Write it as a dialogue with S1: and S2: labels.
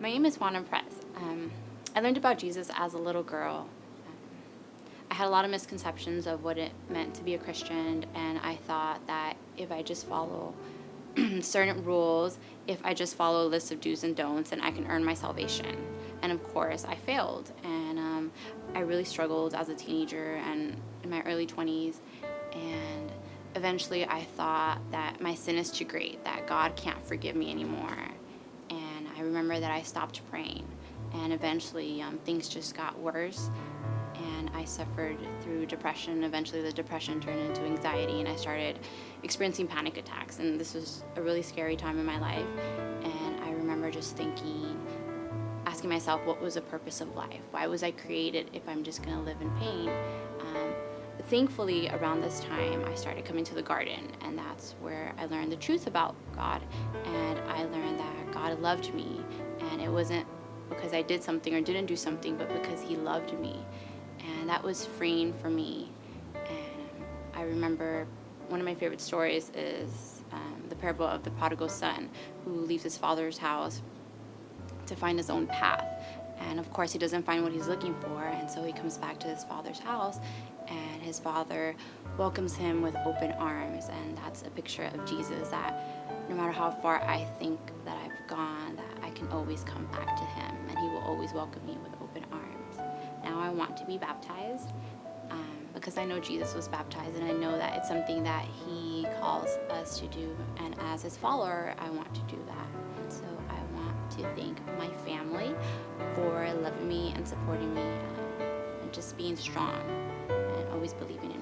S1: My name is Juana Perez. I learned about Jesus as a little girl. I had a lot of misconceptions of what it meant to be a Christian, and I thought that if I just follow certain rules, if I just follow a list of do's and don'ts, then I can earn my salvation. And of course, I failed, and I really struggled as a teenager and in my early 20s. And eventually, I thought that my sin is too great, that God can't forgive me anymore. And I remember that I stopped praying, and eventually things just got worse, and I suffered through depression. Eventually the depression turned into anxiety, and I started experiencing panic attacks, and this was a really scary time in my life. And I remember just asking myself, what was the purpose of life? Why was I created if I'm just going to live in pain? Thankfully, around this time, I started coming to the garden, and that's where I learned the truth about God, and I learned that God loved me, and it wasn't because I did something or didn't do something, but because he loved me, and that was freeing for me. And I remember one of my favorite stories is the parable of the prodigal son who leaves his father's house to find his own path. And of course, he doesn't find what he's looking for, and so he comes back to his father's house, and his father welcomes him with open arms. And that's a picture of Jesus, that no matter how far I think that I've gone, that I can always come back to him, and he will always welcome me with open arms. Now I want to be baptized because I know Jesus was baptized, and I know that it's something that he calls us to do, and as his follower, I want to do that. And so I want to thank my family for loving me and supporting me, and just being strong and always believing in me.